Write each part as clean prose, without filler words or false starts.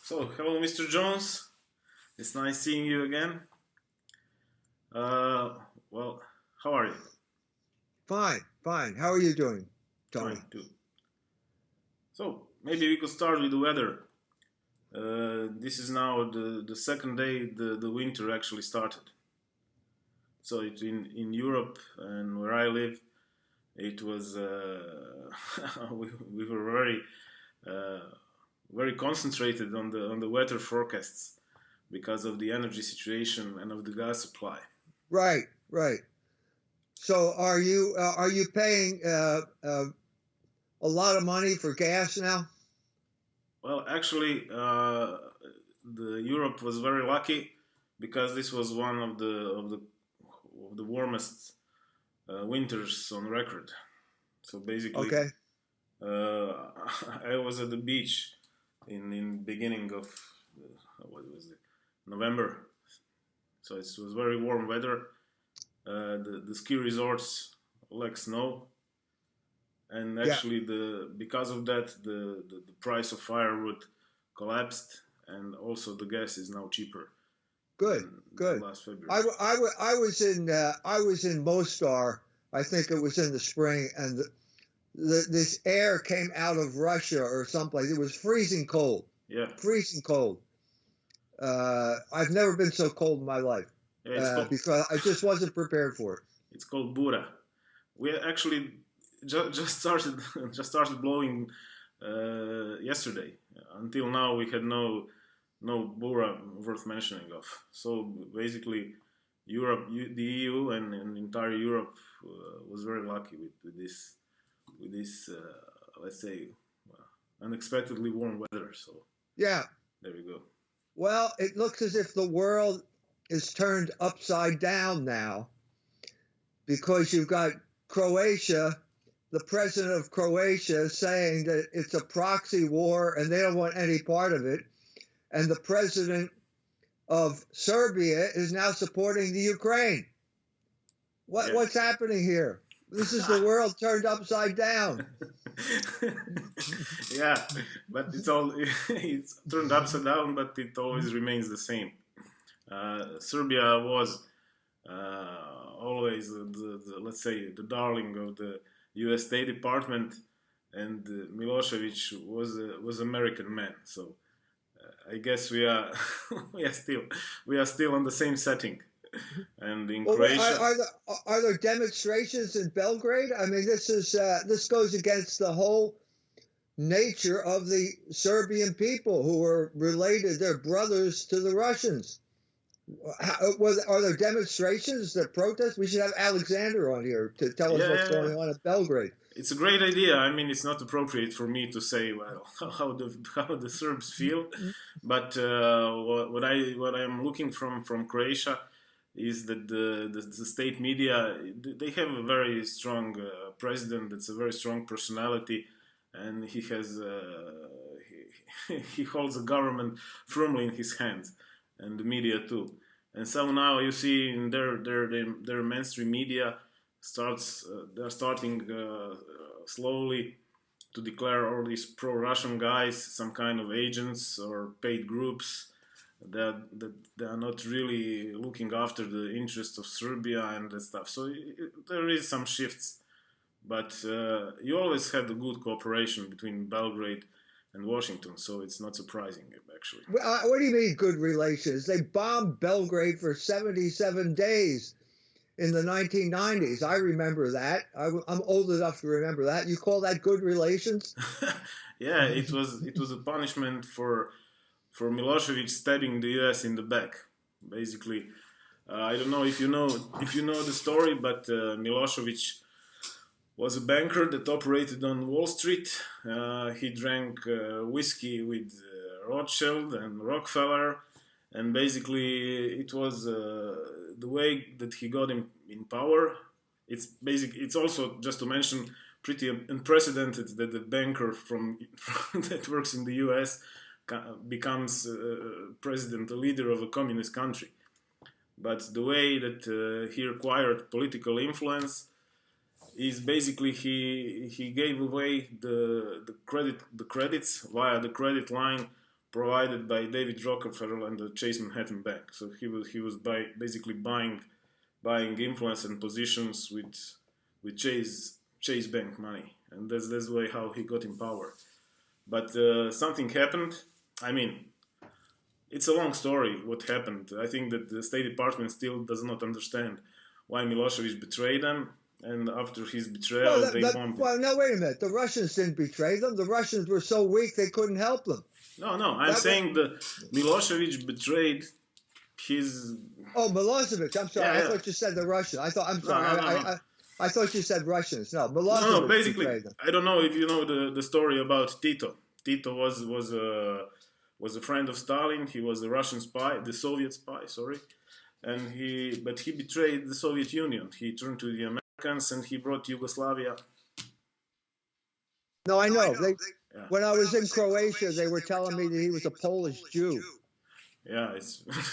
Hello, Mr. Jones. It's nice seeing you again. Well, how are you? Fine, fine. How are you doing, Tony? Fine, too. Maybe we could start with the weather. This is now the second day the winter actually started. So it's in Europe and where I live, it was we were uh, very concentrated on the weather forecasts because of the energy situation and of the gas supply. Right, right. So are you paying a lot of money for gas now? Well, actually, the Europe was very lucky because this was one of the warmest winters on record. So basically, Okay. uh, I was at the beach in beginning of what was it, November. So it was very warm weather. The ski resorts like snow, and Yeah. actually because of that the price of firewood collapsed, and also the gas is now cheaper Good, than good. last February. I was in Mostar. I think it was in the spring, and this air came out of Russia or someplace. It was freezing cold, Yeah, freezing cold. I've never been so cold in my life yeah, it's called because I just wasn't prepared for it. it's called Bura. We actually just started just started blowing yesterday. Until now we had no Bura worth mentioning of. So basically Europe, the EU, and entire Europe was very lucky with this let's say unexpectedly warm weather. So Yeah. there we go. Well, it looks as if the world is turned upside down now because you've got Croatia, the president of Croatia saying that it's a proxy war and they don't want any part of it. And the president of Serbia is now supporting the Ukraine. Yeah. What's happening here? This is the world turned upside down. Yeah, but it's turned upside down, but it always remains the same. Serbia was always let's say the darling of the U.S. State Department, and Milosevic was American man. So I guess we are we are still on the same setting. And in Well, Croatia, are there demonstrations in Belgrade? I mean, this goes against the whole nature of the Serbian people who are related. They're brothers to the Russians. Are there demonstrations that protest? We should have Alexander on here to tell us yeah, what's yeah, yeah. going on at Belgrade. It's a great idea. I mean, it's not appropriate for me to say well how the Serbs feel, but what I am looking from Croatia is that the state media, they have a very strong president that's a very strong personality, and he holds the government firmly in his hands, and the media too. And so now you see in their mainstream media they're starting slowly to declare all these pro-Russian guys some kind of agents or paid groups that they are not really looking after the interests of Serbia and that stuff. So there is some shifts, but you always had a good cooperation between Belgrade and Washington, so it's not surprising actually. What do you mean good relations? They bombed Belgrade for 77 days in the 1990s. I remember that. I'm old enough to remember that. You call that good relations? Yeah, it was a punishment for Milosevic stabbing the U.S. in the back. Basically, I don't know if you know the story, but Milosevic was a banker that operated on Wall Street. He drank whiskey with Rothschild and Rockefeller, and basically it was the way that he got in power. It's also, just to mention, pretty unprecedented that the banker from that works in the U.S. becomes president, a leader of a communist country. But the way that he acquired political influence is basically he gave away the credits via the credit line provided by David Rockefeller and the Chase Manhattan Bank. So he was basically buying influence and positions with Chase Bank money, and that's the way how he got in power. But something happened. I mean, it's a long story what happened. I think that the State Department still does not understand why Milosevic betrayed them, and after his betrayal, they bombed him. Well, no, wait a minute. The Russians didn't betray them. The Russians were so weak they couldn't help them. No, I'm saying that Milosevic betrayed his... Oh, Milosevic. I'm sorry. Yeah. I thought you said the Russians. I'm sorry. No. I thought you said Russians. No, Milosevic. No, basically, betrayed them. I don't know if you know the story about Tito. Tito was a friend of Stalin. He was a Russian spy, the Soviet spy, sorry. But he betrayed the Soviet Union. He turned to the Americans and he brought Yugoslavia. No, I know. When I was in Croatia, they were telling me that he was a Polish Jew. Yeah,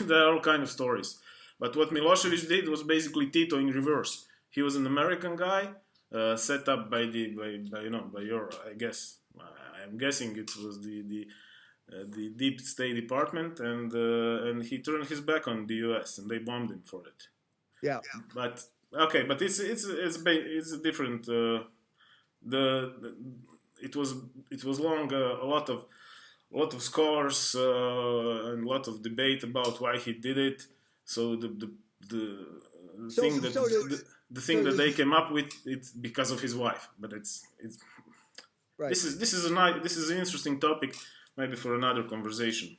there are all kind of stories. But what Milosevic did was basically Tito in reverse. He was an American guy set up by your, I guess, I'm guessing it was the Deep State Department, and he turned his back on the U.S. and they bombed him for it. Yeah. But okay, but it's a different. It was long. A lot of scholars and a lot of debate about why he did it. So the thing that they came up with, it's because of his wife. But it's right. This is an interesting topic, maybe for another conversation.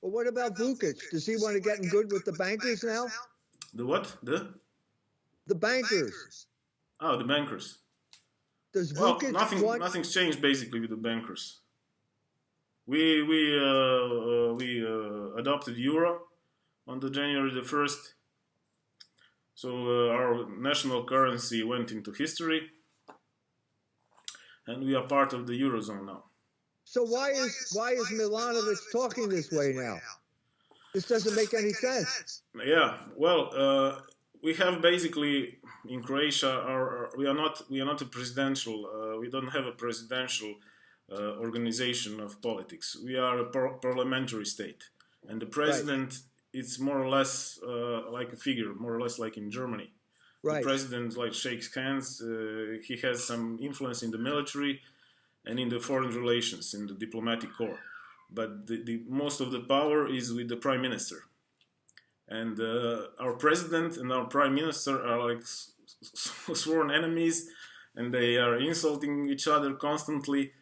Well, what about Vukic? Does he want to get in good with the bankers now? The what? The bankers. Oh, the bankers. Does Vukic nothing's changed basically with the bankers. We adopted euro on the January the 1st. So our national currency went into history, and we are part of the Eurozone now. So why is Milanovic talking this way now? This doesn't make any sense. Yeah, well, we have basically in Croatia, we are not a presidential. We don't have a presidential organization of politics. We are a parliamentary state, and the president is more or less like a figure, more or less like in Germany. Right. The president shakes hands. He has some influence in the military and in the foreign relations, in the diplomatic corps. But the most of the power is with the prime minister. And our president and our prime minister are like sworn enemies, and they are insulting each other constantly.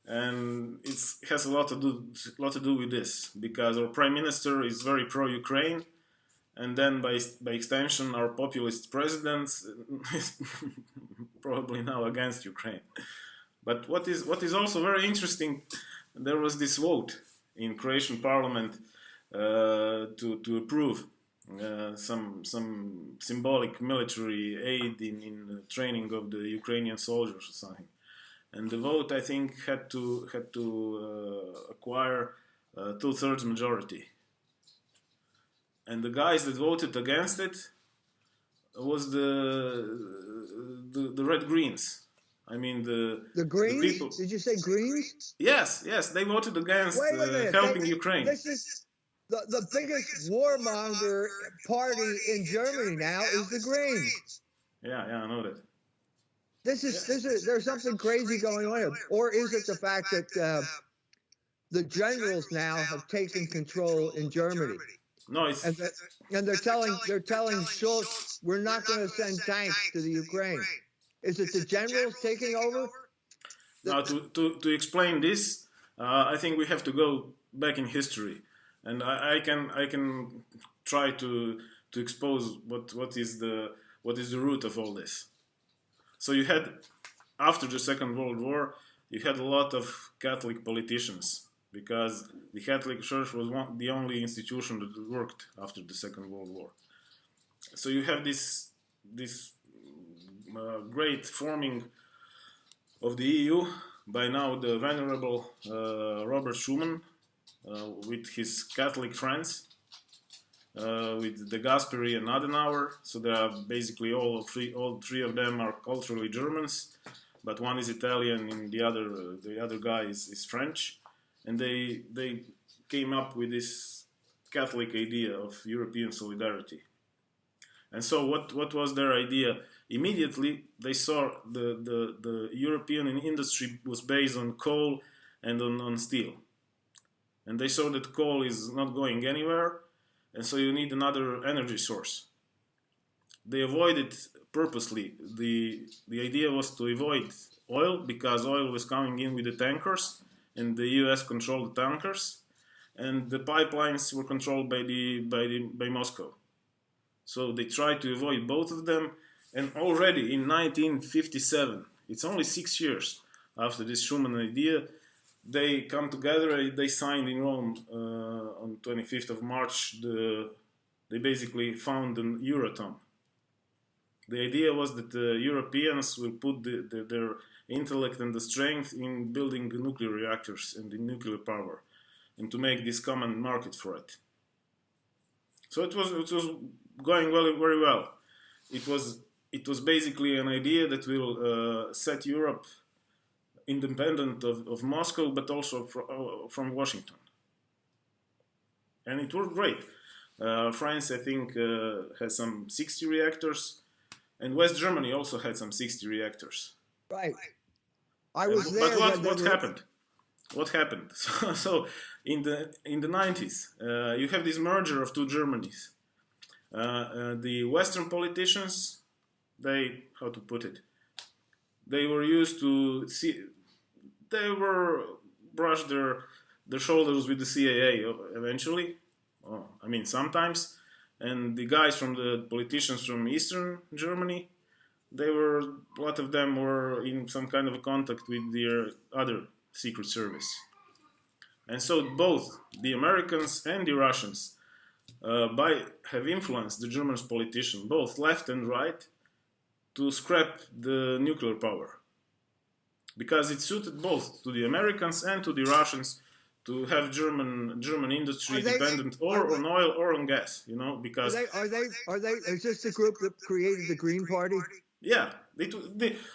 And it has a lot to do with this, because our prime minister is very pro-Ukraine, and then by extension our populist president is probably now against Ukraine. But what is also very interesting, there was this vote in Croatian parliament to approve some symbolic military aid in training of the Ukrainian soldiers or something. And the vote, I think, had to acquire 2/3 majority. And the guys that voted against it was the Red Greens. I mean the Greens. The people. Did you say Greens? Yes, they voted against helping Ukraine. This is the biggest warmonger party in Germany now is the Greens. Yeah, I know that. There's something crazy going on here, or is it the fact that the generals now have taken control in Germany? No, it's and they're telling Schultz, we're not going to send tanks to the Ukraine. Is it the generals taking over? Now, to explain this, I think we have to go back in history, and I can try to expose what is the root of all this. So you had, after the Second World War, you had a lot of Catholic politicians, because the Catholic Church was the only institution that worked after the Second World War. So you have this great forming of the EU, by now the venerable Robert Schuman, with his Catholic friends, with De Gasperi and Adenauer. So they are basically all three of them are culturally Germans, but one is Italian and the other guy is French. And they came up with this Catholic idea of European solidarity. And so what was their idea? Immediately they saw the European industry was based on coal and on steel. And they saw that coal is not going anywhere, and so you need another energy source. They avoided purposely. The idea was to avoid oil, because oil was coming in with the tankers, and the US controlled the tankers, and the pipelines were controlled by Moscow. So they tried to avoid both of them, and already in 1957, it's only 6 years after this Schuman idea, they come together. They signed in Rome on 25th of March. They basically found an Euratom. The idea was that the Europeans will put their intellect and the strength in building nuclear reactors and the nuclear power, and to make this common market for it. So it was going very well. It was basically an idea that will set Europe independent of Moscow, but also from Washington. And it worked great. France, I think, had some 60 reactors, and West Germany also had some 60 reactors. Right. I was there. But what happened? What happened? So in the 90s, you have this merger of two Germanys. The Western politicians, how to put it, they were used to see, they were brushed their shoulders with the CIA eventually. I mean, sometimes. And the guys the politicians from Eastern Germany, a lot of them were in some kind of a contact with their other secret service. And so both the Americans and the Russians have influenced the German politicians, both left and right, to scrap the nuclear power. Because it suited both to the Americans and to the Russians to have German industry dependent on oil or on gas, because are they is this the group that created the Green Party? Yeah,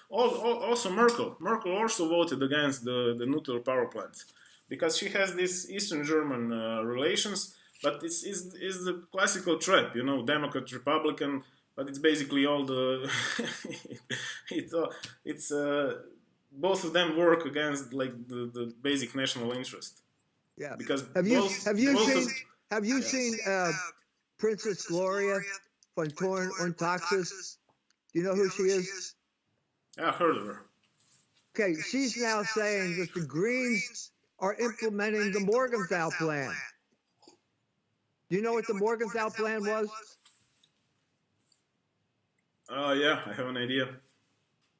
also Merkel also voted against the nuclear power plants, because she has this Eastern German relations, but it's the classical trap, Democrat, Republican, but it's basically all the it's both of them work against like the basic national interest. Yeah. Because have you seen Princess Gloria von Thorn und Taxis? Do you know who she is? I heard of her. Okay, she's now saying that the Greens are implementing the Morgenthau Plan. Do you know what the Morgenthau Plan was? Yeah, I have an idea.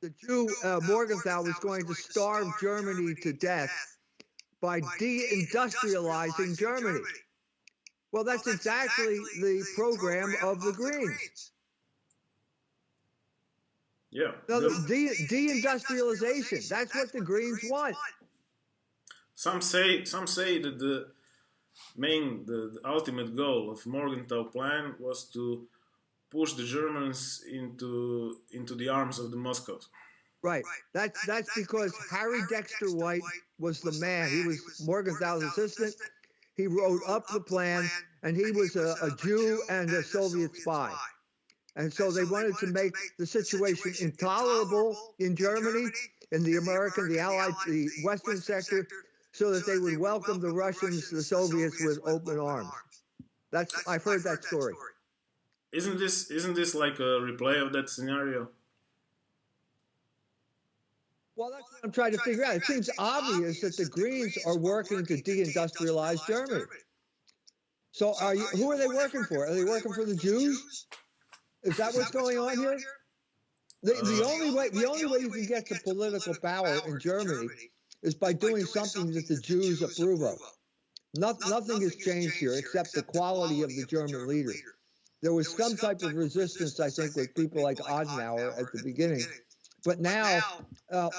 The Jew Morgenthau was going to starve Germany to death by deindustrializing Germany. Well, that's exactly the program of the Greens. Yeah. Deindustrialization. That's what the Greens want. Some say that the ultimate goal of Morgenthau Plan was to push the Germans into the arms of the Moscow. Right. That's because Harry Dexter White was the man. He was Morgenthau's assistant. He wrote up the plan, and he was a Jew and a Soviet spy. And so they wanted to make the situation intolerable in Germany, in the American, the Allied, the Western sector, so that they would welcome the Russians, the Soviets, with open arms. I've heard that story. Isn't this like a replay of that scenario? Well, that's what I'm trying to figure out. It seems obvious that the Greens are working to deindustrialize Germany. So who are they working for? Are they working for the Jews? Is that what's going on here? The only way you can get to political power in Germany is by doing something that the Jews approve of. Nothing has changed here except the quality of the German leader. There was some type of resistance, I think, with people like Adenauer at the beginning. But now,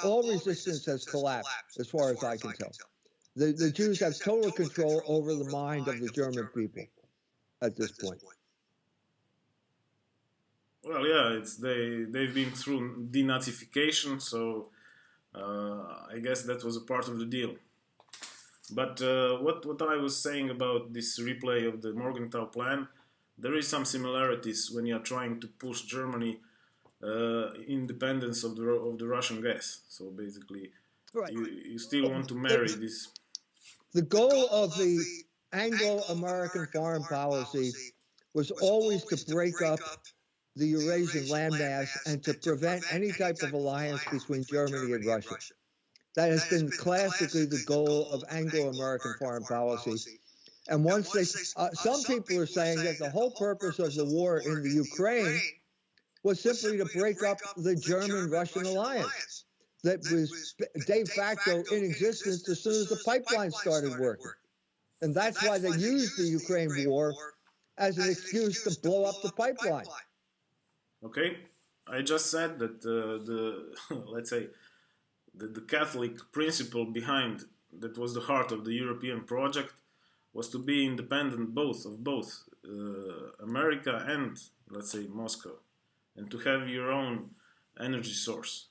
all resistance has collapsed, as far as I can tell. The Jews have total control over the mind of the German people at this point. Well, yeah, they've been through denazification, so I guess that was a part of the deal. But what I was saying about this replay of the Morgenthau plan, there is some similarities when you are trying to push Germany independence of the Russian gas. So basically, Right. you still want to marry this. The goal of the Anglo-American foreign policy was always to break up the Eurasian landmass and to prevent any type of alliance between Germany and Russia. That has been classically the goal of Anglo-American foreign policy. And once they, some people are saying that the whole purpose of the war in the Ukraine was simply to break up the German-Russian alliance that was de facto in existence as soon as the pipeline started working. And that's why they used the Ukraine war as an excuse to blow up the pipeline. Okay, I just said that let's say, the Catholic principle behind, that was the heart of the European project, was to be independent of both America and, let's say, Moscow, and to have your own energy source,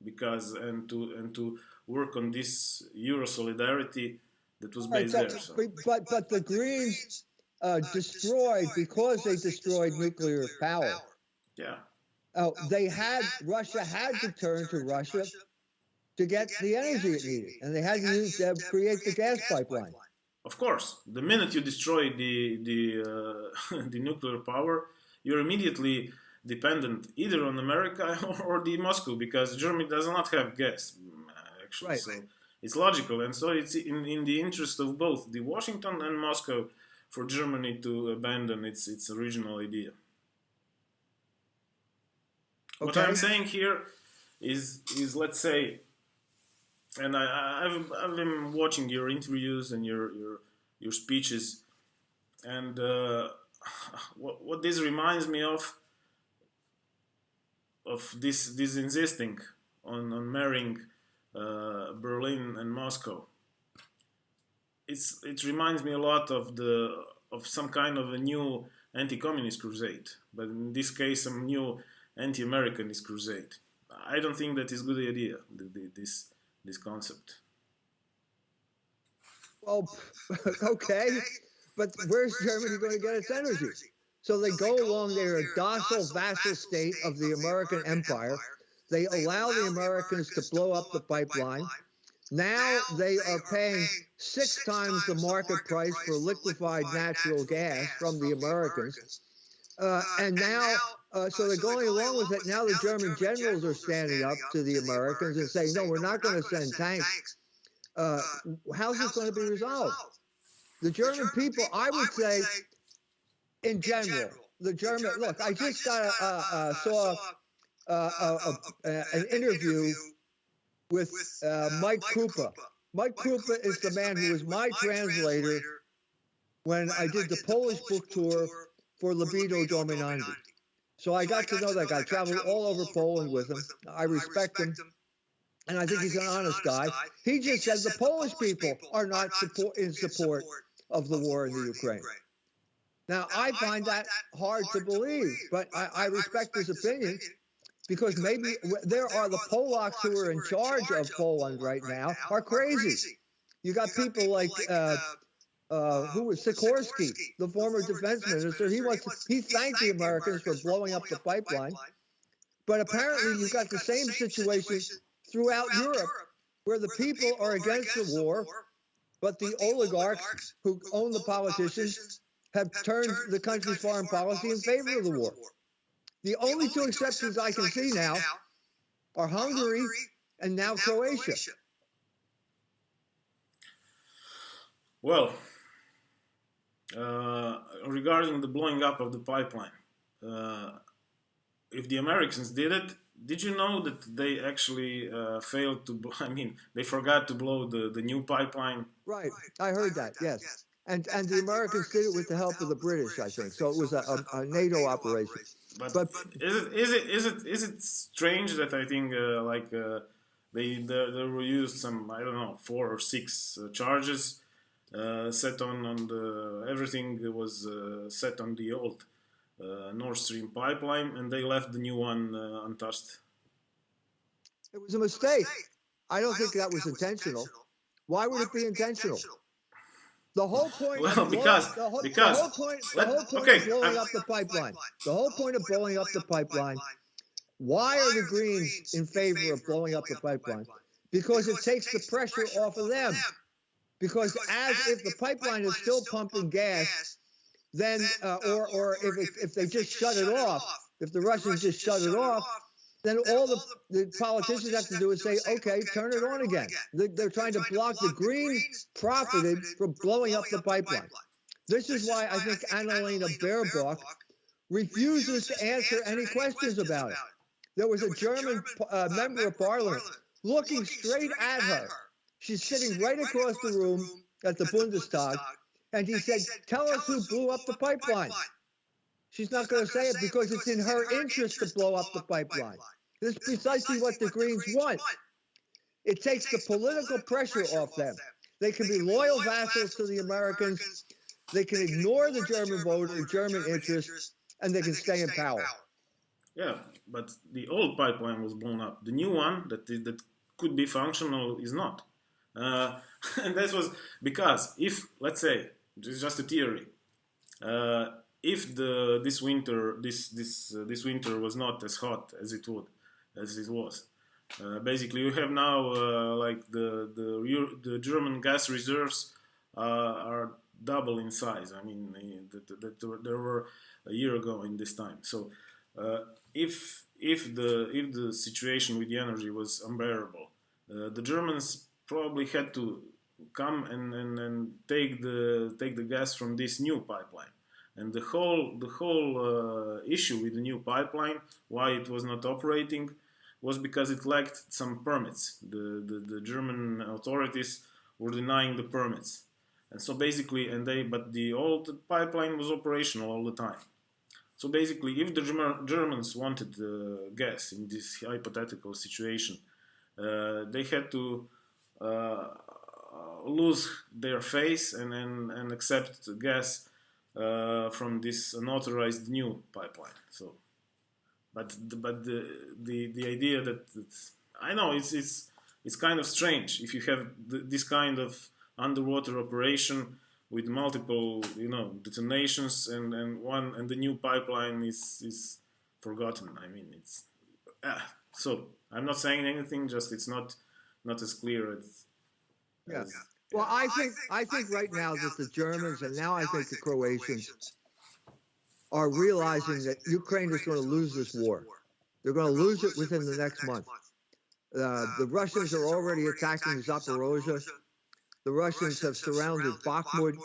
because and to work on this Euro solidarity that was based there. So. But the Greens destroyed, because they destroyed nuclear power. Yeah. Russia had to turn to Russia to get the energy it needed, and they had to create the gas pipeline. Of course, the minute you destroy the nuclear power, you're immediately dependent either on America or the Moscow, because Germany does not have gas, actually. Right. So it's logical, and so it's in the interest of both the Washington and Moscow for Germany to abandon its original idea. Okay. What I'm saying here is let's say, and I've been watching your interviews and your speeches, and what this reminds me of this insisting on marrying Berlin and Moscow. It reminds me a lot of some kind of a new anti-communist crusade, but in this case, some new anti-Americanist crusade. I don't think that is a good idea, this concept. Well, okay, but where's Germany going to get its energy? So they go along, they're a docile vassal state of the American empire. They allow the Americans to blow up the pipeline. Now they are paying 6 times the market price for liquefied natural gas from the Americans. And now, so they're going along with it. Now the German generals are standing up to the Americans and saying, no, we're not going to send tanks. How's this going to be resolved? The German people, I would say, in general, the German, look, I just saw an interview with Mike Krupa. Mike Krupa is the man who was my translator when I did the Polish book tour for Libido Dominandi. So I got to know that guy. I traveled all over Poland with him. I respect him, and I think he's an honest guy. He just said the Polish people are not in support of the war in the Ukraine. Now, I find that hard to believe, but I respect his opinion, because maybe there are the Polacks who are in charge of Poland right now are crazy. You got people like who was Sikorsky, the former defense minister. He thanked the Americans for blowing up the pipeline, but apparently you've got the same situation throughout Europe, where the people are against the war, but the oligarchs who own the politicians have turned the country's foreign policy in favor of the war. The only 2 exceptions I can see now are Hungary and now Croatia. Well, regarding the blowing up of the pipeline, if the Americans did it, did you know that they actually failed to, they forgot to blow the new pipeline? Right, I heard that, yes. And the Americans did it with the help of the British, I think. So it was a NATO operation. But is it strange that I think there were used some, I don't know, 4 or 6 charges set on the, everything was set on the old Nord Stream pipeline, and they left the new one untouched. It was a mistake. I don't think that was intentional. Why would it be intentional? The whole point of Well, blowing because the let whole point okay, of blowing up the pipeline. The whole point of blowing up the pipeline. Why are the Greens in favor of blowing up the pipeline? Because it takes the pressure off of them. Because as if the pipeline is still pumping gas, then or if they just shut it off, if the Russians just shut it off, then all the politicians have to do is say, okay, turn it on again. They're trying to block the Greens profited from blowing up the pipeline. This is why I think Annalena Baerbock refuses to answer any questions about it. There was a German member of parliament looking straight at her. She's sitting right across the room at the Bundestag, and he said, tell us who blew up the pipeline. She's not going to say it because it's in her interest to blow up the pipeline. This is precisely what the Greens want. It takes the political pressure off them. They can be loyal vassals to the Americans. They can ignore the German voter, German interests, and they can stay in power. Yeah, but the old pipeline was blown up. The new one that could be functional is not. And that was because if, let's say, it's just a theory, if this winter was not as hot as it was, basically you have now like the German gas reserves are double in size. I mean, that there were a year ago in this time. So if the situation with the energy was unbearable, the Germans probably had to come and take the gas from this new pipeline. And the whole issue with the new pipeline, why it was not operating, was because it lacked some permits. The German authorities were denying the permits, and so basically, but the old pipeline was operational all the time. So basically, if the Germans wanted gas in this hypothetical situation, they had to lose their face and accept gas from this unauthorized new pipeline. So, but the idea that I know it's kind of strange if you have this kind of underwater operation with multiple detonations and the new pipeline is forgotten. I mean it's so I'm not saying anything. Just it's not as clear as yeah. Well, I think right now that the Germans and now I think the Croatians are realizing that Ukraine is going to lose this war. They're going to lose it within the next month. The Russians are already attacking Zaporozhye. The Russians have surrounded Bakhmut.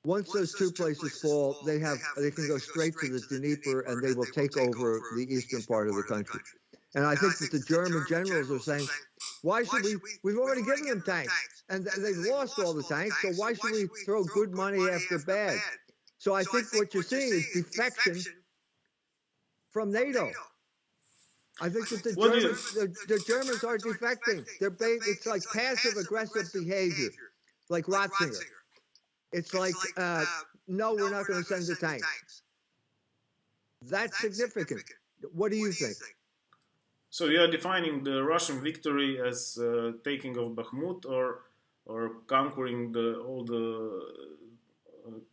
Once those two places fall, they can go straight to the Dnieper and they will take over the eastern part of the country. And I think that the German generals are saying, why should we've already given them tanks and they've lost all the tanks, so why should we throw good money after bad? So I think what you're seeing is defection from NATO. I think that the Germans are defecting. It's like passive aggressive behavior, like Ratzinger. It's like, no, we're not going to send the tanks. That's significant. What do you think? So you are defining the Russian victory as taking of Bakhmut or conquering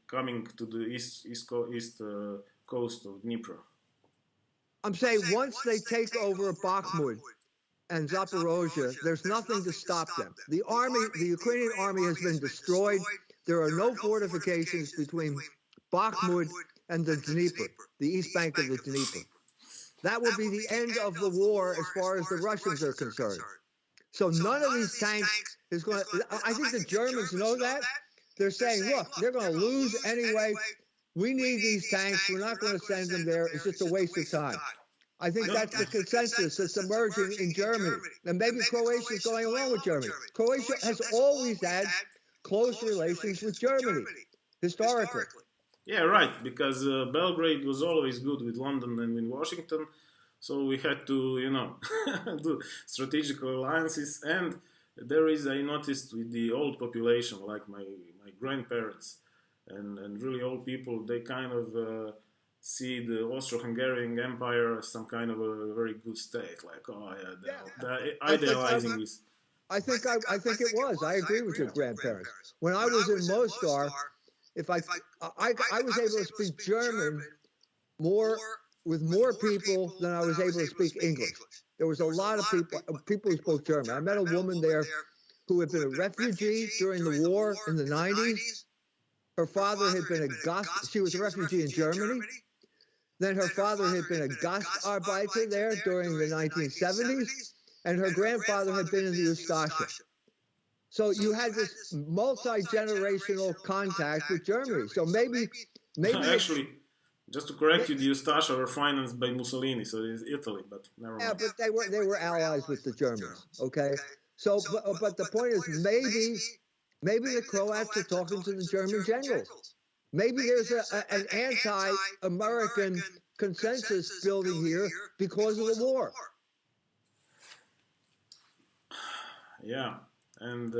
coming to the east coast of Dnieper? I'm saying once they take over Bakhmut and Zaporozhye, there's nothing to stop them. The Ukrainian army has been destroyed. There are no fortifications between Bakhmut and the Dnieper, the east bank of the Dnieper. That will be the end of the war as far as the Russians are concerned. So none of these tanks is going to... I think the Germans know that. They're saying, look, they're going to lose anyway. We need these tanks. We're not going to send them there. It's just a waste of time. I think that's the consensus that's emerging in Germany. And maybe Croatia is going along with Germany. Croatia has always had close relations with Germany, historically. Yeah, right, because Belgrade was always good with London and with Washington, so we had to, do strategic alliances. And there is, I noticed, with the old population, like my grandparents and really old people, they kind of see the Austro-Hungarian Empire as some kind of a very good state, like, oh yeah, they're idealizing this. I think it was. I agree with your grandparents. When I was in Mostar, if I was able to speak German more with more people than I was able to speak English. There was a lot of people who spoke German. I met a woman there who had been a refugee during the war in the 90s. Her father had been she was a refugee in Germany. Then her father had been a Gastarbeiter there during the 1970s, and her grandfather had been in the Ustasha. So you had this multi-generational contact with Germany. So maybe Actually, just to correct you, the Ustasha were financed by Mussolini, so it is Italy, but never mind. Yeah, but they were allies with the Germans. Okay, so but the point is maybe the Croats are talking to the German generals. Maybe there's an anti-American consensus building here because of the war. Yeah, and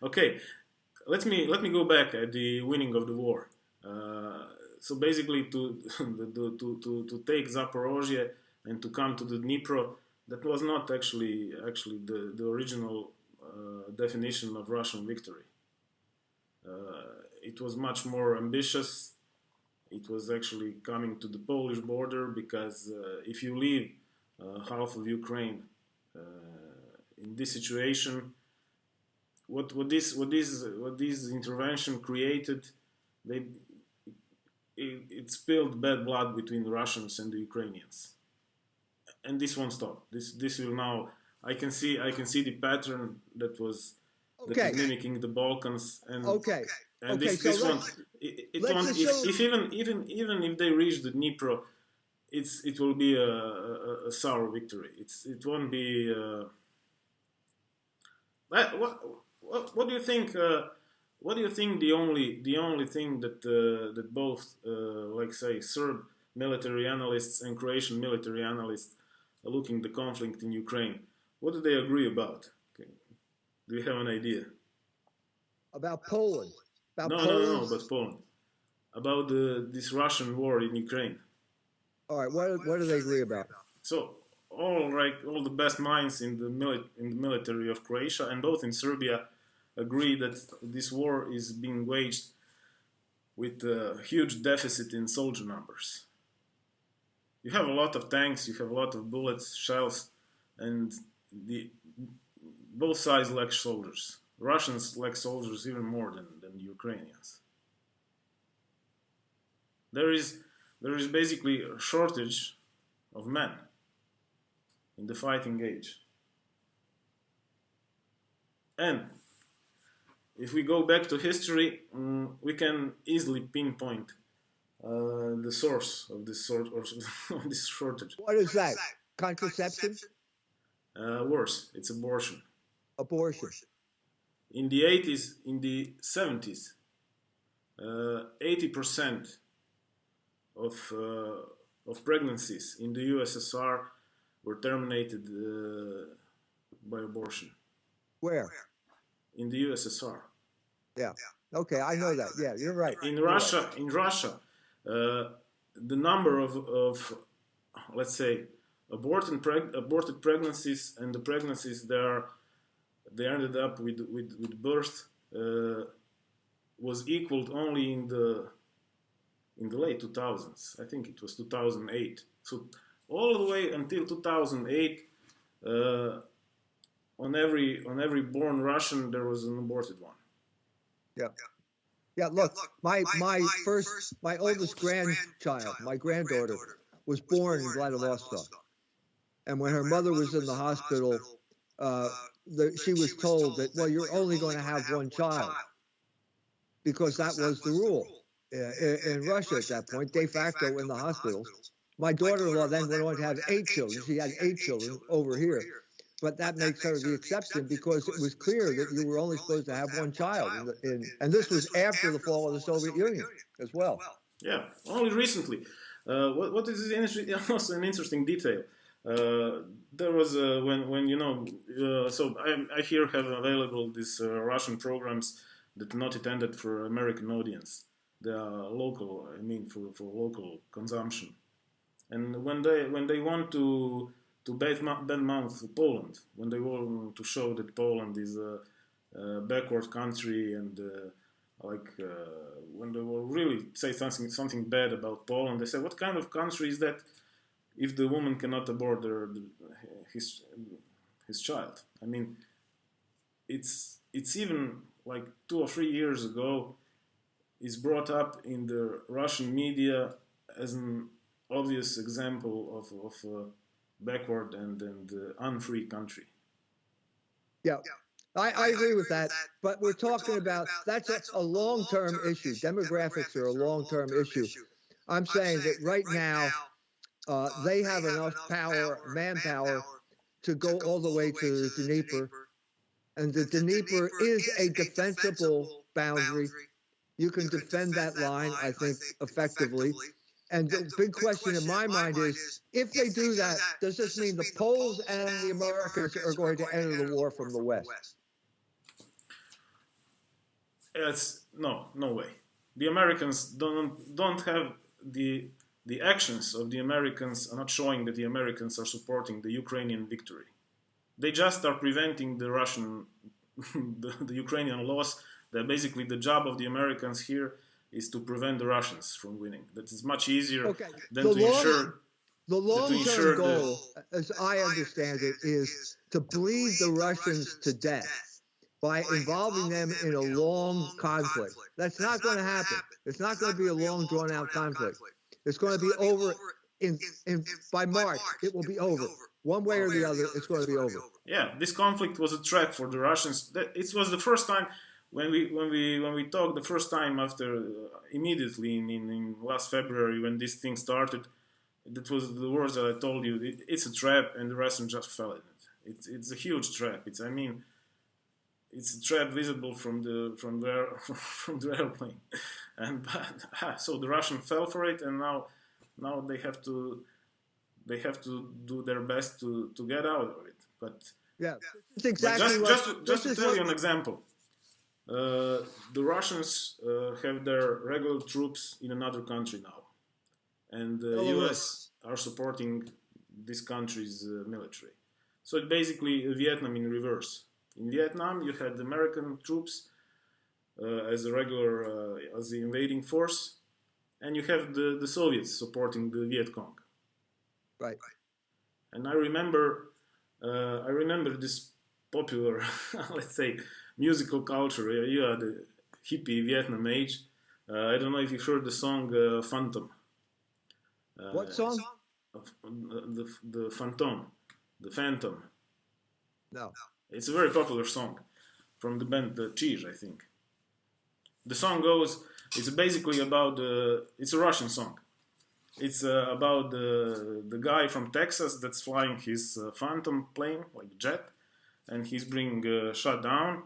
okay, let me go back at the winning of the war. So basically, to take Zaporozhye and to come to the Dnipro, that was not actually the original definition of Russian victory. It was much more ambitious. It was actually coming to the Polish border, because if you leave half of Ukraine in this situation, what this intervention created, it spilled bad blood between the Russians and the Ukrainians, and this won't stop. This will now. I can see the pattern that was mimicking the Balkans, and this one it won't. If even if they reach the Dnipro, it will be a sour victory. It won't be. What do you think? What do you think the only thing that both like say Serb military analysts and Croatian military analysts are looking the conflict in Ukraine? What do they agree about? Okay. Do you have an idea? About Poland? No, about Poland. About this Russian war in Ukraine. All right, what do they agree about? So all the best minds in the military of Croatia and both in Serbia agree that this war is being waged with a huge deficit in soldier numbers. You have a lot of tanks, you have a lot of bullets, shells, and both sides lack soldiers. Russians lack soldiers even more than the Ukrainians. There is basically a shortage of men in the fighting age. And if we go back to history, we can easily pinpoint the source of this of this shortage. What is that? Contraception? Worse, it's abortion. Abortion. In the 80s, in the 70s, 80% of pregnancies in the USSR were terminated by abortion. Where? In the USSR. Yeah. Okay, I know that. Yeah, you're right. In Russia, the number of let's say aborted pregnancies and the pregnancies they ended up with birth was equaled only in the late 2000s. I think it was 2008. So all the way until 2008, on every born Russian there was an aborted one. Yeah. Yeah, look, my oldest grandchild, my granddaughter, was born in Vladivostok. And when her mother was in the hospital, she was told that, well, you're only going to have one child, because that was the rule in Russia at that point, de facto in the hospitals. My daughter-in-law then went on to have 8 children. She had 8 children over here. But that makes her the exception, because it was clear that you were only supposed to have one child. And this was after the fall of the Soviet Union as well. Yeah, only recently. What is also an interesting detail. There was when you know, so I here have available these Russian programs that are not intended for American audience. They are local. I mean, for local consumption. And when they want to badmouth Poland when they want to show that Poland is a backward country, and when they will really say something bad about Poland, they say, "What kind of country is that if the woman cannot abort his child?" I mean, it's even like 2 or 3 years ago, is brought up in the Russian media as an obvious example of a backward and unfree country. Yeah, I agree with that. But we're talking about, that's a long-term issue. Demographics are a long-term issue. I'm saying that right now, they have enough power, manpower, to go all the way to the Dnieper. And the Dnieper is a defensible boundary. You can defend that line, I think, effectively. And the big question in my mind is, if they do that, does this mean the Poles and the Americans are going to enter the war from the West? No way. The Americans don't have the actions of the Americans are not showing that the Americans are supporting the Ukrainian victory. They just are preventing the the Ukrainian loss. That basically the job of the Americans here is to prevent the Russians from winning. That is much easier than to ensure. The long-term goal, as I understand it, is to bleed the Russians to death by involving them in a long conflict. That's not going to happen. It's not going to be a long, drawn-out conflict. It's going to be over by March. It will be over. One way or the other, it's going to be over. Yeah, this conflict was a threat for the Russians. It was the first time when we talked the first time after immediately in last February when this thing started. That was the words that I told you. It's a trap, and the Russians just fell in it. It's a huge trap. It's a trap visible from the airplane, and so the Russians fell for it, and now they have to do their best to get out of it. But yeah, it's exactly just to tell you an example. The Russians have their regular troops in another country now, and the U.S. are supporting this country's military. So it's basically Vietnam in reverse. In Vietnam, you had American troops as a regular as the invading force, and you have the Soviets supporting the Viet Cong. Right. And I remember this popular, let's say, musical culture. You had the hippie Vietnam age. I don't know if you heard the song Phantom. What song? The Phantom. The Phantom. No. It's a very popular song from the band The Cheese, I think. The song goes, it's basically about, it's a Russian song. It's about the guy from Texas that's flying his Phantom plane, like jet, and he's being shot down.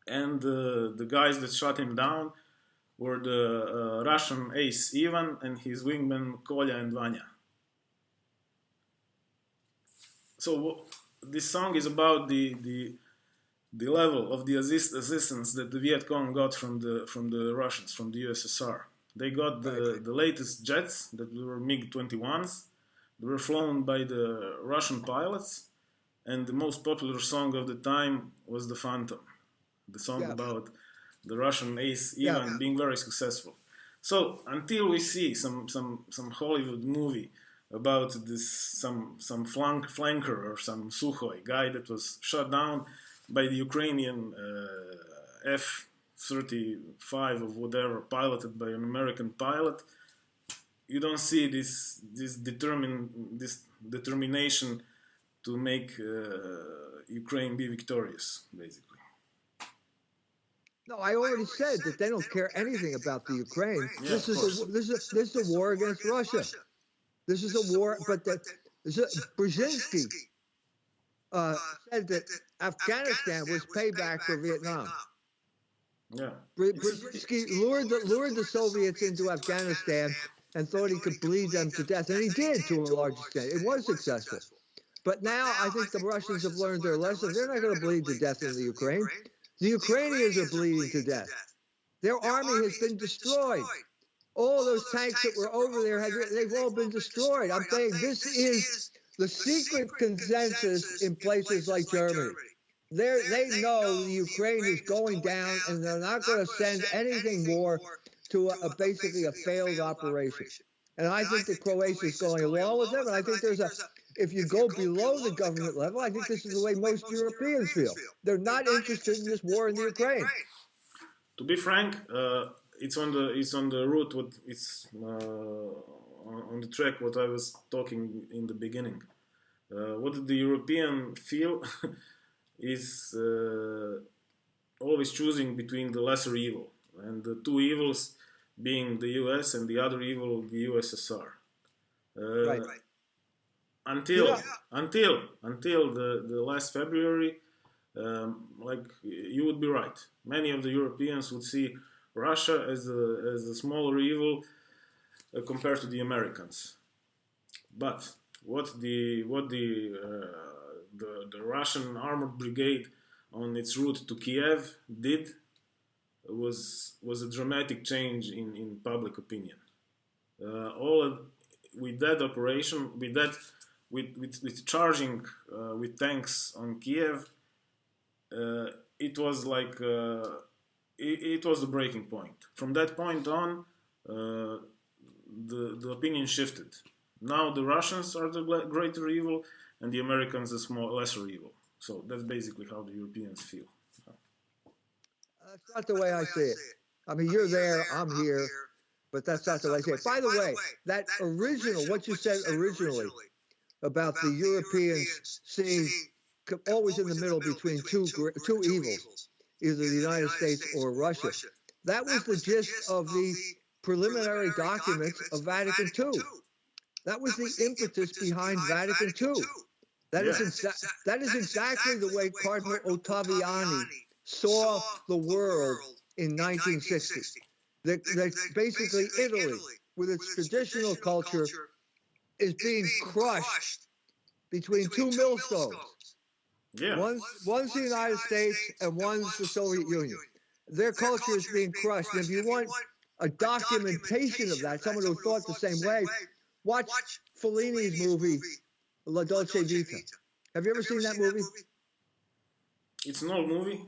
And the guys that shot him down were the Russian ace Ivan and his wingmen Kolya and Vanya. So this song is about the level of the assistance that the Viet Cong got from the Russians, from the USSR. They got the latest jets that were MiG-21s. They were flown by the Russian pilots, and the most popular song of the time was the Phantom, the song about the Russian ace Ivan being very successful. So until we see some Hollywood movie about this some flanker or some Sukhoi guy that was shot down by the Ukrainian F-35 or whatever, piloted by an American pilot, you don't see this determination to make Ukraine be victorious, basically. No, I already said that they don't care anything about the Ukraine. Yeah, this is a war against Russia. This is a war, but Brzezinski said that Afghanistan was payback for Vietnam. Yeah, Brzezinski lured the Soviets into Afghanistan and thought he could bleed them to death, and he did to a large extent. It was successful. But now I think the Russians have learned their lesson. They're not going to bleed to death in the Ukraine. The Ukrainians are bleeding to death. Their army has been destroyed. All those tanks that were over there, they've all been destroyed. I'm saying this is the secret consensus in places like Germany. They know the Ukraine is going down, and they're not going to send anything more to basically a failed operation. And I think that Croatia is going along with them. And I think if you go below the government level, I think this is the way most Europeans feel. They're not interested in this war in the Ukraine. To be frank, it's on the route. It's on the track. What I was talking in the beginning. What the European feel is always choosing between the lesser evil, and the two evils being the US and the other evil, the USSR. Right. Until the last February, like you would be right. Many of the Europeans would see Russia as a smaller evil compared to the Americans. But what the Russian armored brigade on its route to Kiev did was a dramatic change in public opinion. With that operation, with charging with tanks on Kiev, it was like it was the breaking point. From that point on, the opinion shifted. Now the Russians are the greater evil, and the Americans the lesser evil. So that's basically how the Europeans feel. That's not the way I see it. I mean, you're there, I'm here, but that's not the way I see it. By the way, that original, what you said originally about the Europeans seeing always in the middle between two evils, either the United States or Russia, that was the gist of the preliminary documents of Vatican II. That was the impetus behind Vatican II. That is exactly the way Cardinal Ottaviani saw the world in 1960. That basically Italy, with its traditional culture, is being crushed between two millstones. Yeah. One's the United States and one's the Soviet Union. Their culture is being crushed. And if you want a documentation of that, someone who thought the same way, watch Fellini's movie, La Dolce Vita. Have you ever seen that movie? It's an old movie.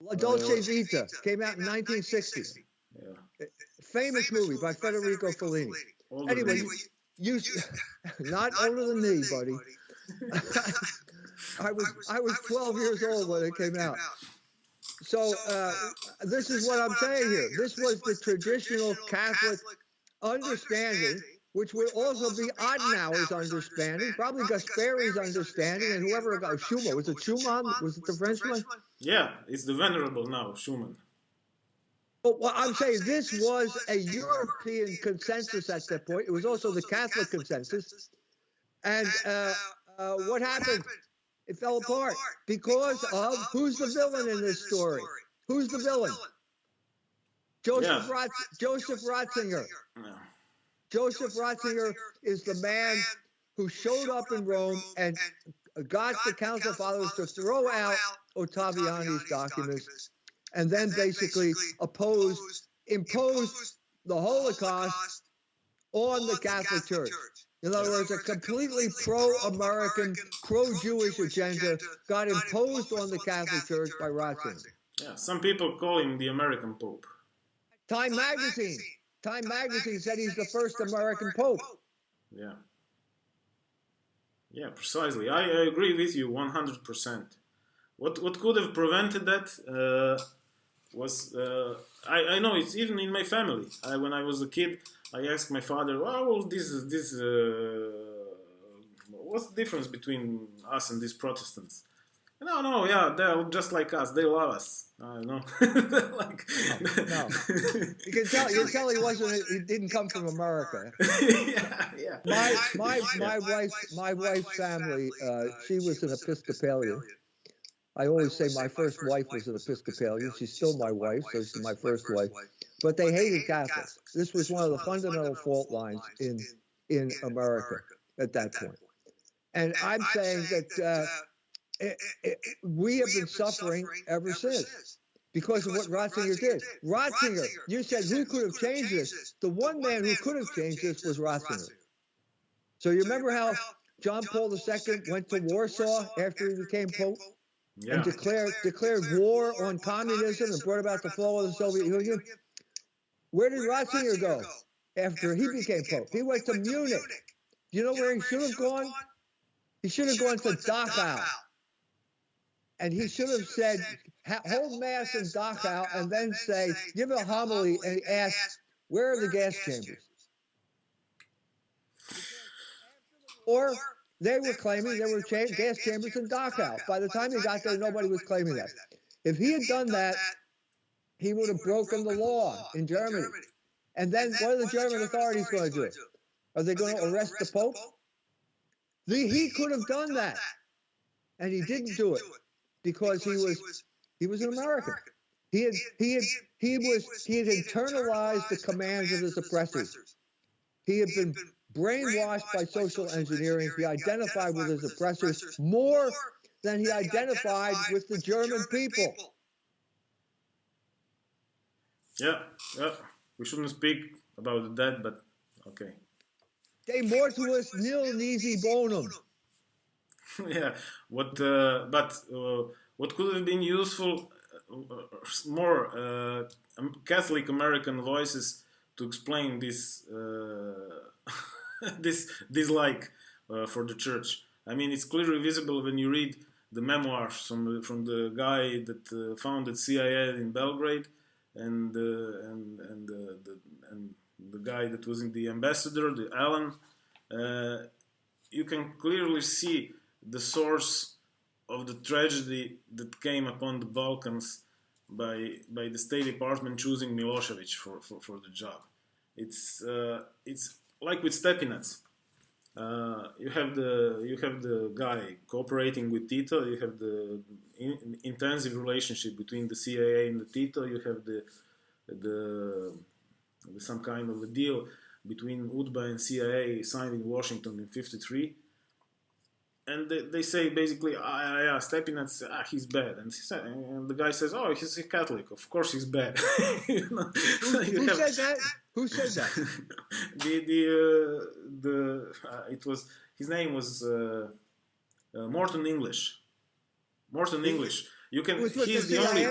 La Dolce Vita came out in 1960. Yeah. Famous movie by Federico Fellini. Anyway, you not older than me, buddy. I was 12 years old when it came out. So this is what I'm saying here. This was the traditional Catholic understanding, which would also be Adenauer's understanding, probably Gasperi's understanding, and whoever got Schumann. Was it Schumann? Was it the Frenchman? Yeah, it's the venerable now, Schumann. But what I'm saying, this was a European consensus at that point. It was also the Catholic consensus. And what happened? It fell apart because of who's the villain in this story? Who's the villain? Joseph Ratzinger. Yeah. Joseph Ratzinger is the man who showed up in Rome and got the Council Fathers to throw out Ottaviani's documents and then basically imposed the Holocaust on the Catholic Church. In other words, a completely pro-American, pro-Jewish agenda got imposed on the Catholic Church by Ratzinger. Yeah, some people call him the American Pope. Time magazine said he's the first American Pope. Yeah. Yeah, precisely. I agree with you 100%. What could have prevented that was, I know it's even in my family. When I was a kid, I asked my father, well, what's the difference between us and these Protestants? No, yeah, they're just like us. They love us. No. No. You can tell he didn't come from America. Yeah. My wife's family, she was an Episcopalian. I always say my first wife was an Episcopalian. She's still my wife, so she's my first wife. But they hated Catholics. This was one of the fundamental fault lines in America at that point. And I'm saying that we have been suffering ever since because of what Ratzinger did. Ratzinger, you said who could have changed this? The one man who could have changed this was Ratzinger. So you remember how John Paul II went to Warsaw after he became Pope Yeah. and declared war on communism and brought about the fall of the Soviet Union. Where did Ratzinger go after he became Pope? He went to Munich. Do you know where he should have gone? He should have gone to Dachau. And he should have said, hold mass in Dachau and then say, give a homily and ask, where are the gas chambers? Or they were claiming there were gas chambers in Dachau. By the time he got there, nobody was claiming that. If he had done that, he would have broken the law in Germany. And then what are the German authorities going to do? Are they going to arrest the Pope? He could have done that. And he didn't do it because he was an American. He had internalized the commands of his oppressors. He had been brainwashed by social engineering. He identified with his oppressors more than he identified with the German people. Yeah. We shouldn't speak about the dead, but okay. De mortuis nil nisi bonum. Yeah. What could have been useful, more Catholic American voices to explain this this dislike for the church. I mean, it's clearly visible when you read the memoirs from the guy that founded CIA in Belgrade, and the guy that was in the ambassador, the Allen. You can clearly see the source of the tragedy that came upon the Balkans by the State Department choosing Milosevic for the job. It's like with Stepinac. You have the guy cooperating with Tito. You have the intensive relationship between the CIA and the Tito. You have the some kind of a deal between UDBA and CIA signed in Washington in '53. And they say basically, Stepinac, he's bad, and the guy says, oh, he's a Catholic. Of course, he's bad. Who said that? Who said that? It was, his name was Morton English. Morton English. You can. He's the only.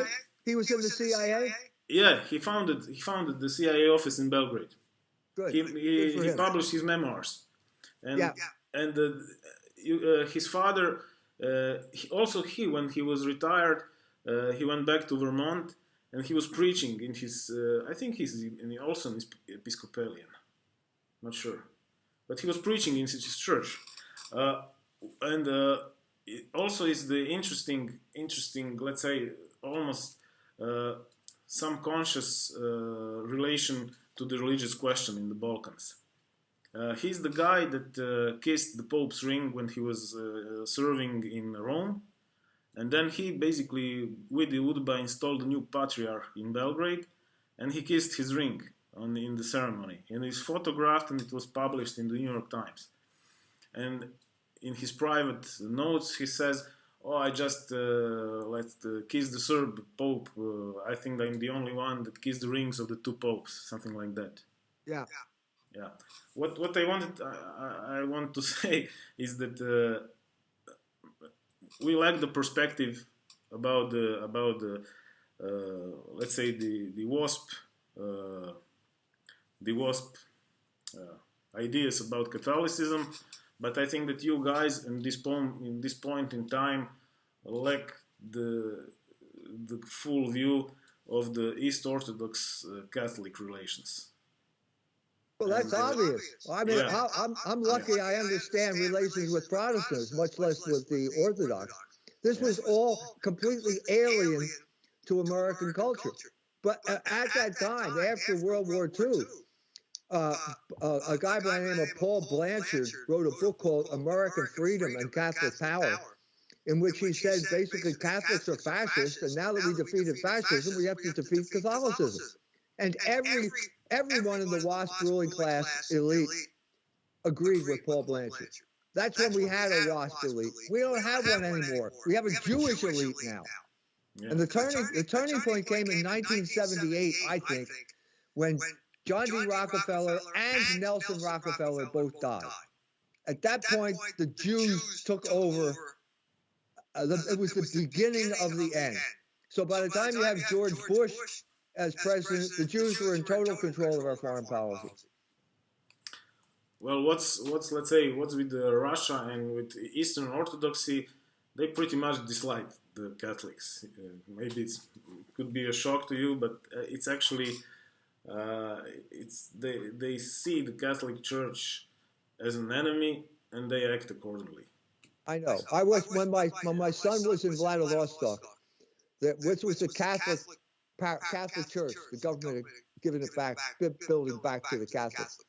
He was in the CIA. Yeah, he founded the CIA office in Belgrade. Good. He published his memoirs, and his father. When he was retired, he went back to Vermont, and he was preaching in his. I think he's also an Episcopalian. Not sure, but he was preaching in his church, and it also is the interesting. Let's say almost some conscious relation to the religious question in the Balkans. He's the guy that kissed the Pope's ring when he was serving in Rome, and then he basically, with the UDBA, installed a new patriarch in Belgrade, and he kissed his ring in the ceremony. And it's photographed, and it was published in the New York Times. And in his private notes, he says, "Oh, I just kiss the Serb Pope. I think I'm the only one that kissed the rings of the two popes," something like that. Yeah. Yeah. What I want to say is that we lack the perspective about the let's say the WASP ideas about Catholicism, but I think that you guys in this point in time lack the full view of the East Orthodox Catholic relations. Well, that's obvious. I mean, I'm lucky I understand relations with Protestants, much less with the Orthodox. This was all completely alien to American culture. But at that time, after World War II, a guy by the name of Paul Blanchard wrote a book called American Freedom and Catholic Power, in which he said basically Catholics are fascists, and now that we defeated fascism, we have to defeat Catholicism. And everyone in the WASP ruling class elite agreed with Paul Blanchard. That's when we had a WASP elite. We don't have one anymore. We have a Jewish elite now. Yeah. And the turning point came in 1978, I think, when John D. Rockefeller and Nelson Rockefeller both died. At that point, the Jews took over. It was the beginning of the end. So by the time you have George Bush as president, the Jews were in total control of our foreign policy. Well, what's with Russia and with Eastern Orthodoxy? They pretty much dislike the Catholics. Maybe it could be a shock to you, but it's actually they see the Catholic Church as an enemy and they act accordingly. I know. I was when my son was in Vladivostok, which was a Catholic church. The government had given it back, building back to the Catholics.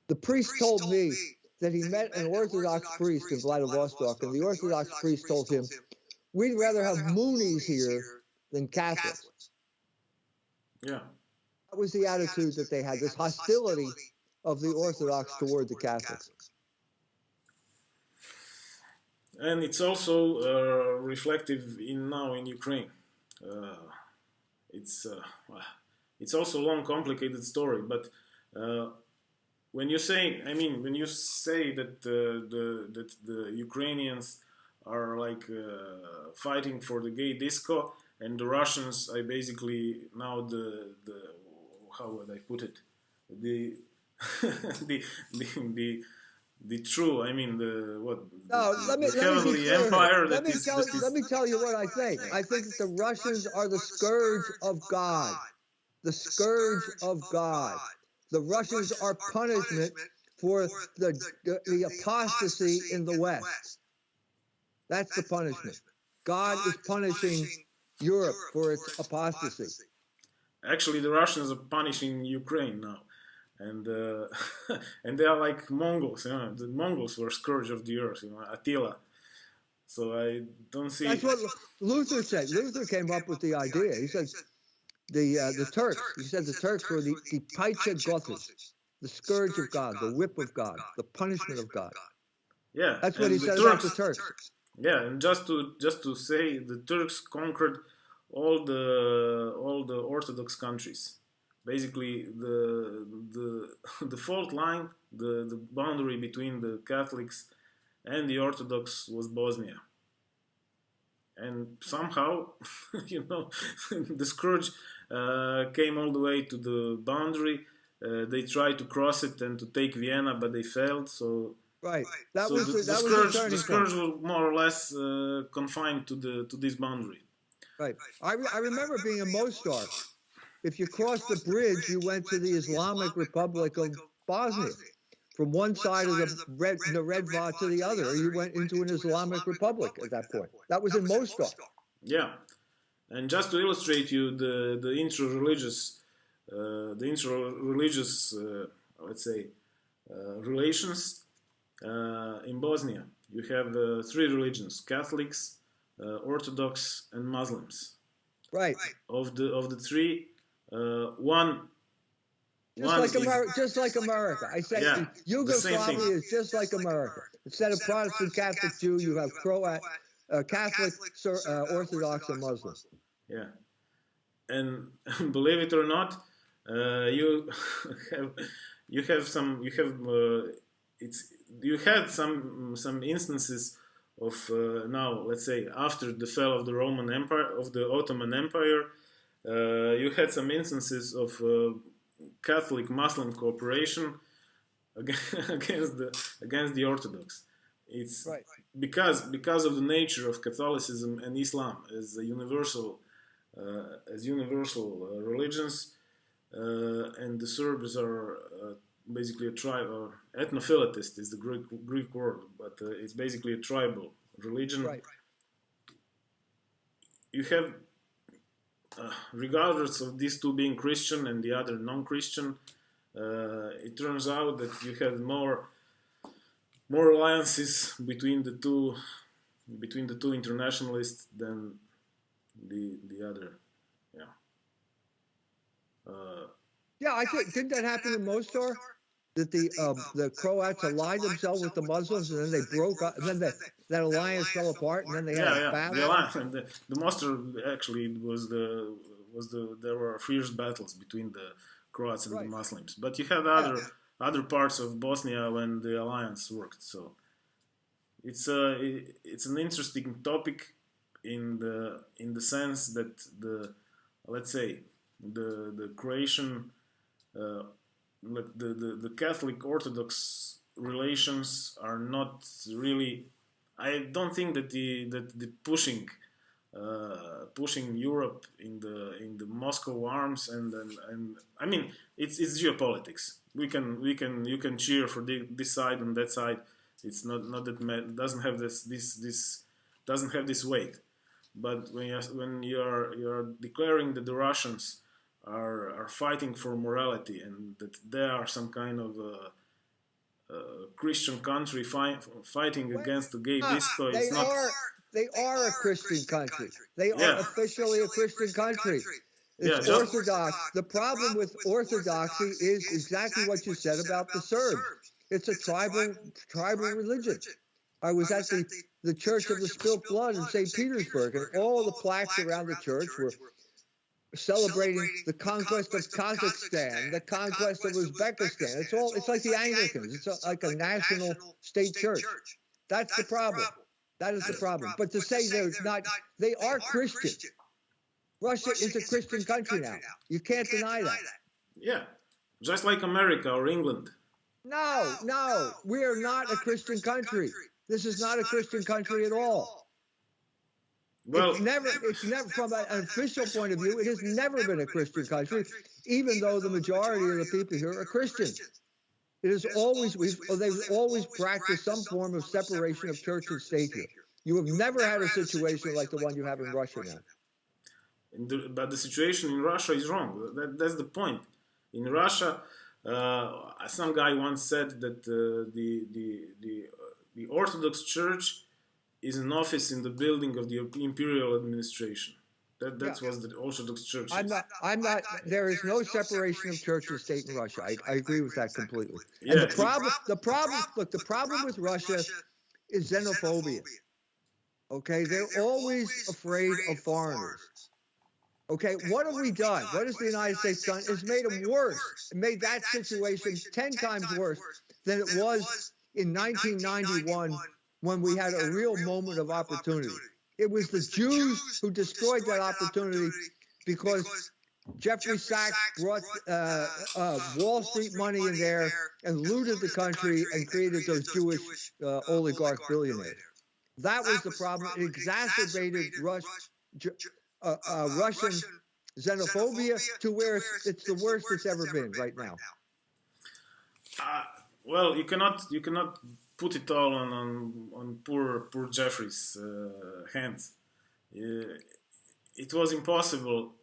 The priest told me that he met an Orthodox priest in Vladivostok, and the Orthodox priest told him, "We'd rather have Moonies here than Catholics." Yeah. That was the attitude that they had, this hostility of the Orthodox toward the Catholics. And it's also reflective now in Ukraine. It's also a long, complicated story. But when you say that the Ukrainians are like fighting for the gay disco, and the Russians are basically now the how would I put it, the the true, I mean, the what? No, let me heavenly empire. Let me tell you what I think. I think that the Russians are the scourge of God. The scourge of God. The Russians are punishment for the apostasy in the West. That's the punishment. God is punishing Europe for its apostasy. Actually, the Russians are punishing Ukraine now. And and they are like Mongols. You know? The Mongols were scourge of the earth. You know, Attila. So I don't see. That's what Luther said. Luther came up with the idea. He said the Turks. He said the Turks were the Paicha Gothis, the scourge of God, the whip of God, the punishment of God. Yeah, that's what he said about the Turks. Yeah, and just to say, the Turks conquered all the Orthodox countries. Basically, the fault line, the boundary between the Catholics and the Orthodox was Bosnia. And somehow, you know, the scourge came all the way to the boundary. They tried to cross it and to take Vienna, but they failed. So right, the scourge was more or less confined to this boundary. Right. I remember being in Mostar. If you crossed the bridge, you went to the Islamic Republic of Bosnia. From one side of the Red Va to the other, you went into an Islamic Republic at that point. That was in Mostar. Yeah, and just to illustrate you the intra-religious, let's say, relations in Bosnia. You have three religions: Catholics, Orthodox, and Muslims. Right. Of the three. One just like America. I say Yugoslavia is just like America. Instead of Protestant, Catholic, Jew, you have Catholic, Orthodox, and Muslim. Yeah, and believe it or not, you had some instances of now, let's say, after the fall of the Roman Empire, of the Ottoman Empire. You had some instances of Catholic-Muslim cooperation against the Orthodox. It's right. because of the nature of Catholicism and Islam as universal religions, and the Serbs are basically a tribe, or ethnophilatist is the Greek word, but it's basically a tribal religion. Right. You have. Regardless of these two being Christian and the other non-Christian, it turns out that you have more alliances between the two internationalists than the other. Yeah. I think didn't that happen in Mostar? That the Croats allied themselves with the Muslims, and then they broke up, and then that alliance fell apart, and then they had a battle. The alliance, and the Mostar actually there were fierce battles between the Croats and the Muslims, but you had other parts of Bosnia when the alliance worked. So it's an interesting topic in the sense that let's say the Croatian the Catholic Orthodox relations are not really. I don't think that the pushing Europe in the Moscow arms and I mean it's geopolitics. You can cheer for this side and that side. It's not that doesn't have this doesn't have this weight. But when you're declaring that the Russians are fighting for morality and that they are some kind of Christian country fighting against the gay disco, it's not. They are a Christian country. They are Yeah. officially a Christian country. It's Yeah, Orthodox. The problem with Orthodoxy is exactly what you said about the Serbs. It's a tribal religion. I was at the Church of the Spilt Blood in St. Petersburg, and all the plaques around the church were celebrating the conquest of Kazakhstan, the conquest of Uzbekistan. It's like the Anglicans. It's like a national state church. That's the problem. That is the problem. But to say they're not, they are Christian. Russia is a Christian country now. You can't deny that. Yeah, just like America or England. No, we are not a Christian country. This is not a Christian country at all. Well, it's never, from an official point of view, it has never been a Christian country, even though the majority of the people here are Christians. It is always, they've always practiced some form of separation of church and state here. You have never had a situation like the one you have in Russia now. But the situation in Russia is wrong. That's the point. In Russia, some guy once said that the Orthodox Church is an office in the building of the imperial administration. That was the Orthodox Church. I'm not. There is no separation of church and state in Russia. I agree with that completely. Yeah. And the problem with Russia is xenophobia. Okay, they're always afraid of foreigners. Okay, what have we done? What has the United States done? It's made them worse. It made that situation 10 times worse than it was in 1991 when we had a real moment of opportunity. It was the Jews who destroyed that opportunity because Jeffrey Sachs brought Wall Street money in there and looted the country and created those Jewish oligarch billionaires. That was the problem. It exacerbated Russian xenophobia to where it's the worst it's ever been right now. Well, you cannot put it all on poor Jeffrey's hands. It was impossible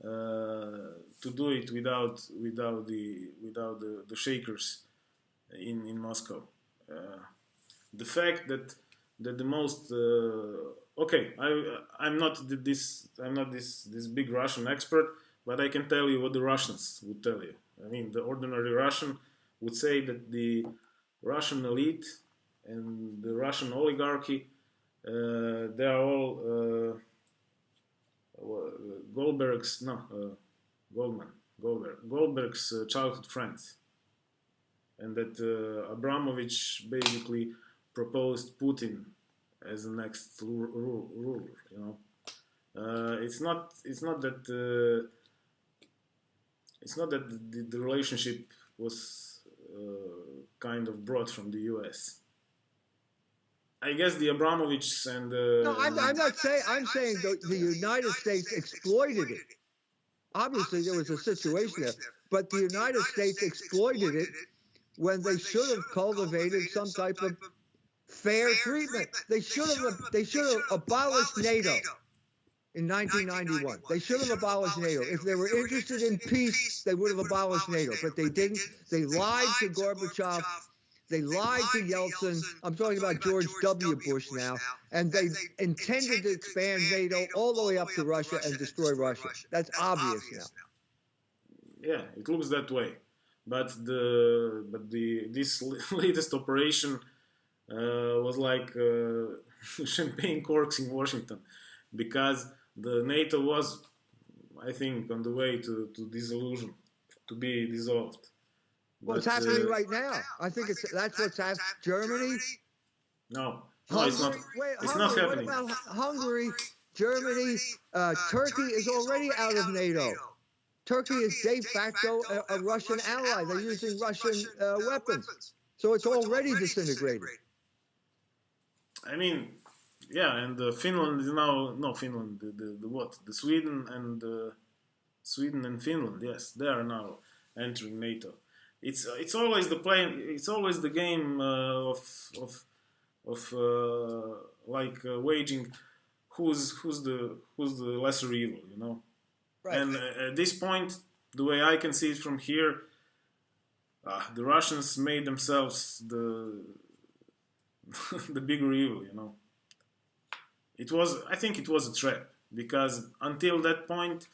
to do it without the shakers in Moscow. The fact that the most okay, I'm not this big Russian expert, but I can tell you what the Russians would tell you. I mean, the ordinary Russian would say that the Russian elite and the Russian oligarchy, they are all Goldberg's childhood friends, and that Abramovich basically proposed Putin as the next ruler. You know, it's not that the relationship was kind of brought from the U.S. I guess the Abramovichs and no, I'm not saying. I'm saying the United States exploited it. Obviously, there was a situation there, but the United States exploited it when they should have cultivated some type of fair treatment. They should have abolished NATO in 1991. They should have abolished NATO. If they were interested in peace, they would have abolished NATO, but they didn't. They lied to Gorbachev. They lied to Yeltsin. I'm talking about George W. Bush now. And they intended to expand NATO all the way up to Russia and destroy Russia. That's obvious now. Yeah, it looks that way. But this latest operation was like champagne corks in Washington, because the NATO was, I think, on the way to dissolution, to be dissolved. Well, it's happening right now. I think that's what's happening. Germany. No, Hungary, it's not. wait, It's Hungary, not happening. What about Hungary, Germany? Turkey is already out of NATO. Turkey is de facto a Russian ally. They're using Russian weapons. So it's already disintegrated. I mean, yeah, and Finland is now Finland. The what? The Sweden and Finland. Yes, they are now entering NATO. It's always the play. It's always the game of waging who's the lesser evil, you know. Right. And at this point, the way I can see it from here, the Russians made themselves the the bigger evil, you know. I think it was a trap, because until that point,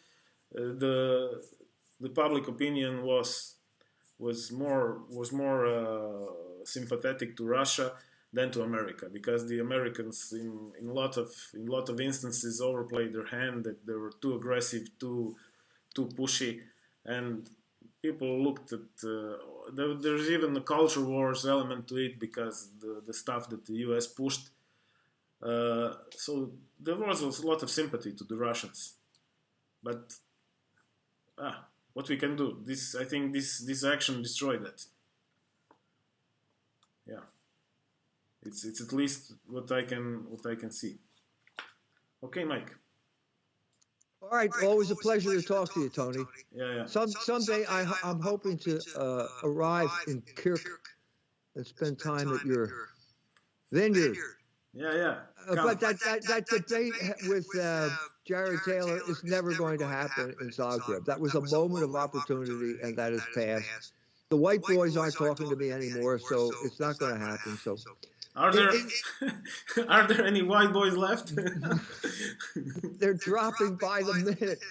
the public opinion was more sympathetic to Russia than to America, because the Americans in a lot of instances overplayed their hand, that they were too aggressive, too pushy, and people looked at there's even a culture wars element to it, because the stuff that the US pushed, so there was a lot of sympathy to the Russians, but what we can do, I think this action destroyed that. Yeah. It's at least what I can see. Okay, Mike. All right. Always a pleasure to talk to you, Tony. Yeah. Someday I'm hoping to arrive in Kirk and spend time at your vineyard. Yeah. But that debate with Jared Taylor is never going to happen in Zagreb. That was a moment of opportunity, and that has passed. The white boys aren't talking to me anymore, so it's not going to happen. So. Are there any white boys left? They're dropping by the minute.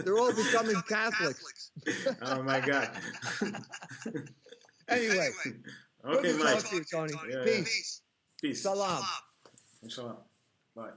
They're all becoming Catholics. Oh my God. Anyway. Okay, good to Mike. talk to you, Tony. Yeah, Peace. Peace. Salam. Inshallah. Bye.